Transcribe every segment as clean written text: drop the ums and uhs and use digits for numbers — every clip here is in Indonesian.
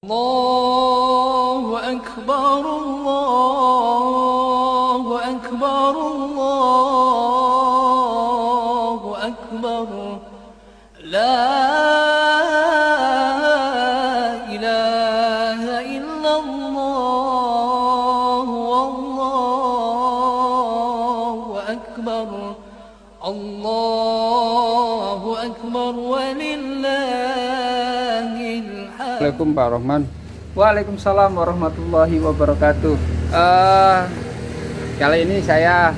الله أكبر الله أكبر الله أكبر لا إله إلا الله والله أكبر الله أكبر ولله الحمد. Assalamualaikum Pak Rohman. Waalaikumsalam warahmatullahi wabarakatuh. Kali ini saya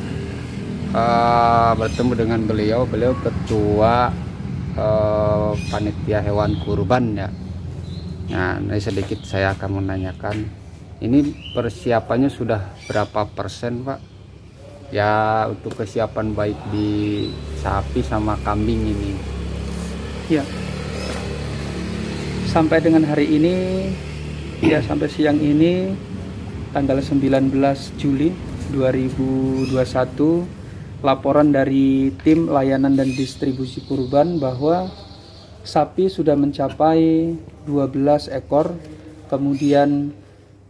bertemu dengan beliau ketua panitia hewan kurban ya. Nah, ini sedikit saya akan menanyakan, ini persiapannya sudah berapa persen Pak? Ya, untuk kesiapan baik di sapi sama kambing ini. Ya. Sampai dengan hari ini, ya sampai siang ini, tanggal 19 Juli 2021, laporan dari tim layanan dan distribusi kurban bahwa sapi sudah mencapai 12 ekor, kemudian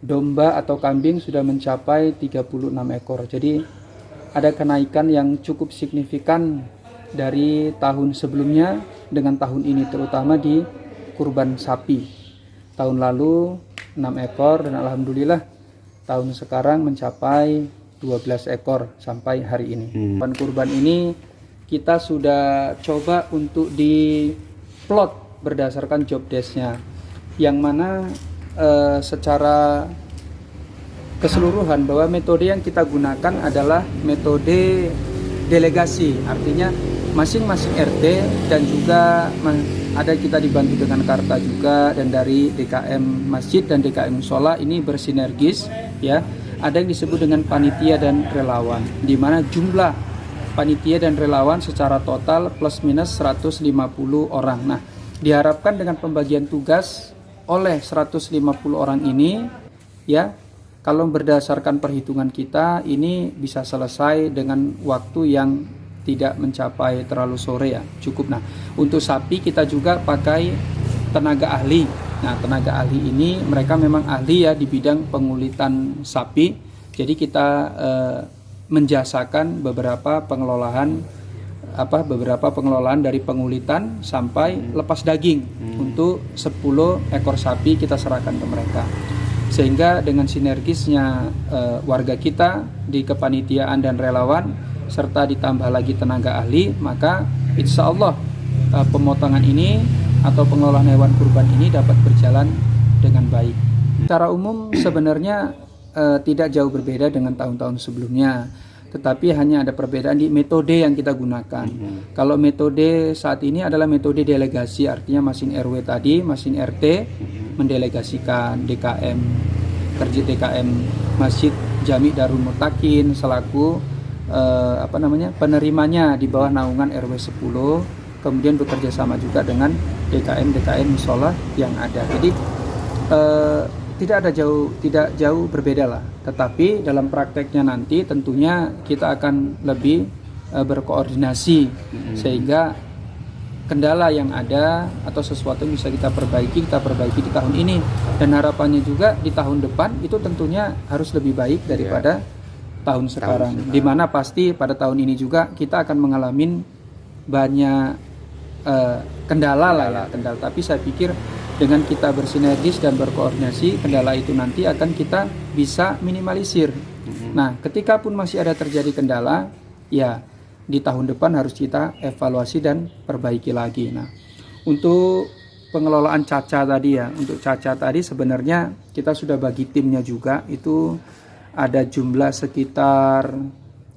domba atau kambing sudah mencapai 36 ekor. Jadi ada kenaikan yang cukup signifikan dari tahun sebelumnya dengan tahun ini, terutama di kurban sapi. Tahun lalu 6 ekor dan alhamdulillah tahun sekarang mencapai 12 ekor sampai hari ini. Kurban ini kita sudah coba untuk diplot berdasarkan job desk-nya, yang mana secara keseluruhan bahwa metode yang kita gunakan adalah metode delegasi, artinya masing-masing RT dan juga ada kita dibantu dengan Karta juga, dan dari DKM Masjid dan DKM Musola ini bersinergis ya. Ada yang disebut dengan panitia dan relawan, di mana jumlah panitia dan relawan secara total plus minus 150 orang. Nah, diharapkan dengan pembagian tugas oleh 150 orang ini ya, kalau berdasarkan perhitungan kita ini bisa selesai dengan waktu yang tidak mencapai terlalu sore ya, cukup. Nah, untuk sapi kita juga pakai tenaga ahli. Nah, tenaga ahli ini mereka memang ahli ya di bidang pengulitan sapi. Jadi kita menjasakan beberapa pengelolaan dari pengulitan sampai lepas daging. Untuk 10 ekor sapi kita serahkan ke mereka. Sehingga dengan sinergisnya warga kita di kepanitiaan dan relawan serta ditambah lagi tenaga ahli, maka insya Allah pemotongan ini atau pengelolaan hewan kurban ini dapat berjalan dengan baik. Secara umum sebenarnya tidak jauh berbeda dengan tahun-tahun sebelumnya, tetapi hanya ada perbedaan di metode yang kita gunakan. Kalau metode saat ini adalah metode delegasi, artinya masing RW tadi, masing RT mendelegasikan DKM Masjid Jami Darul Mutakin selaku penerimanya di bawah naungan RW 10, kemudian bekerja sama juga dengan DKM Musola yang ada. Jadi tidak jauh berbeda lah. Tetapi dalam prakteknya nanti tentunya kita akan lebih berkoordinasi sehingga kendala yang ada atau sesuatu yang bisa kita perbaiki di tahun ini, dan harapannya juga di tahun depan itu tentunya harus lebih baik daripada tahun sekarang. Dimana pasti pada tahun ini juga kita akan mengalami banyak kendala. Tapi saya pikir dengan kita bersinergis dan berkoordinasi, kendala itu nanti akan kita bisa minimalisir. Nah, ketika pun masih ada terjadi kendala, ya di tahun depan harus kita evaluasi dan perbaiki lagi. Nah, untuk pengelolaan caca tadi ya, untuk caca tadi sebenarnya kita sudah bagi timnya juga, itu ada jumlah sekitar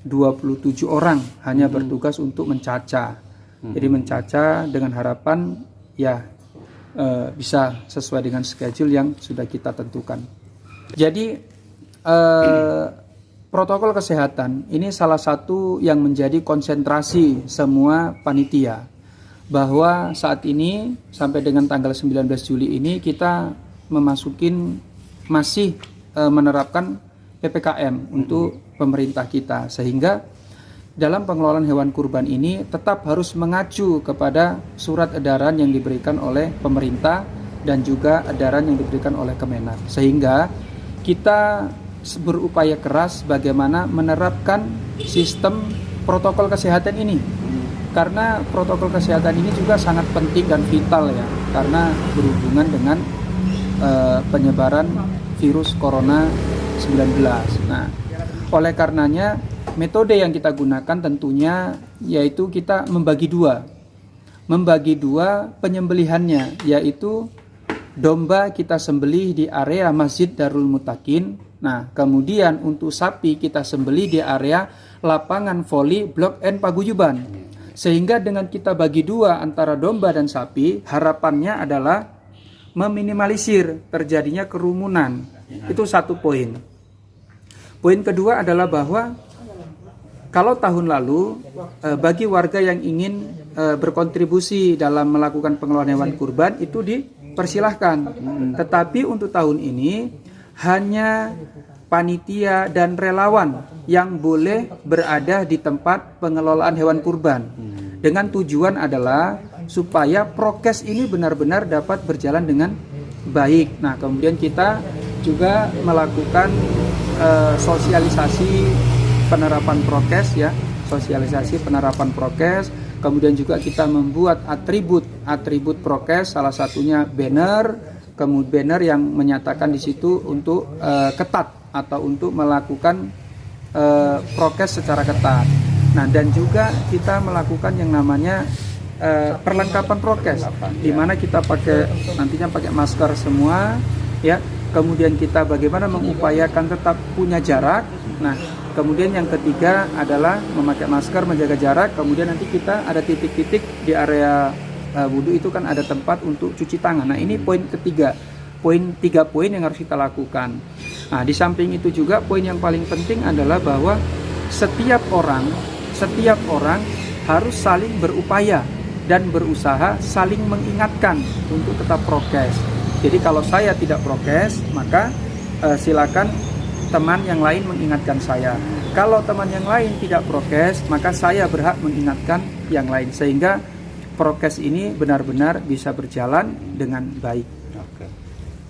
27 orang hanya bertugas untuk mencaca. Jadi mencaca dengan harapan ya bisa sesuai dengan schedule yang sudah kita tentukan. Jadi protokol kesehatan ini salah satu yang menjadi konsentrasi semua panitia, bahwa saat ini sampai dengan tanggal 19 Juli ini kita masih menerapkan PPKM untuk pemerintah kita, sehingga dalam pengelolaan hewan kurban ini tetap harus mengacu kepada surat edaran yang diberikan oleh pemerintah dan juga edaran yang diberikan oleh Kemenak. Sehingga kita berupaya keras bagaimana menerapkan sistem protokol kesehatan ini. Karena protokol kesehatan ini juga sangat penting dan vital ya, karena berhubungan dengan penyebaran virus corona 19. Nah, oleh karenanya metode yang kita gunakan tentunya yaitu kita membagi dua penyembelihannya, yaitu domba kita sembelih di area Masjid Darul Mutakin. Nah, kemudian untuk sapi kita sembelih di area lapangan voli Blok N Paguyuban. Sehingga dengan kita bagi dua antara domba dan sapi, harapannya adalah meminimalisir terjadinya kerumunan. Itu satu poin. Poin kedua adalah bahwa kalau tahun lalu bagi warga yang ingin berkontribusi dalam melakukan pengelolaan hewan kurban itu dipersilahkan. Tetapi untuk tahun ini hanya panitia dan relawan yang boleh berada di tempat pengelolaan hewan kurban. Dengan tujuan adalah supaya prokes ini benar-benar dapat berjalan dengan baik. Nah, kemudian kita juga melakukan sosialisasi penerapan prokes ya, sosialisasi penerapan prokes. Kemudian juga kita membuat atribut prokes, salah satunya banner, kemudian banner yang menyatakan di situ untuk ketat atau untuk melakukan prokes secara ketat. Nah, dan juga kita melakukan yang namanya perlengkapan prokes, di mana kita nantinya pakai masker semua ya. Kemudian kita bagaimana mengupayakan tetap punya jarak. Nah, kemudian yang ketiga adalah memakai masker, menjaga jarak. Kemudian nanti kita ada titik-titik di area wudhu itu kan ada tempat untuk cuci tangan. Nah, ini poin ketiga. Tiga poin yang harus kita lakukan. Nah, di samping itu juga poin yang paling penting adalah bahwa setiap orang harus saling berupaya dan berusaha saling mengingatkan untuk tetap prokes. Jadi kalau saya tidak prokes, maka silakan teman yang lain mengingatkan saya. Kalau teman yang lain tidak prokes, maka saya berhak mengingatkan yang lain, sehingga prokes ini benar-benar bisa berjalan dengan baik. Oke.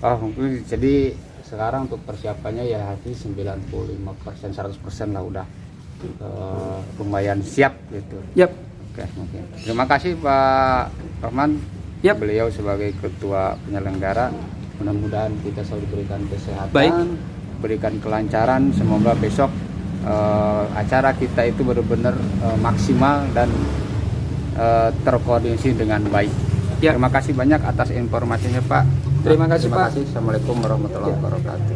Oh, jadi sekarang untuk persiapannya ya hati 95%, 100% lah udah lumayan siap gitu. Yap. Oke, mungkin. Terima kasih Pak Rahman. Yap. Beliau sebagai ketua penyelenggara, mudah-mudahan kita selalu diberikan kesehatan, baik, berikan kelancaran. Semoga besok acara kita itu benar-benar maksimal dan terkoordinasi dengan baik. Ya. Terima kasih banyak atas informasinya Pak. Terima kasih Pak. Assalamualaikum warahmatullahi wabarakatuh.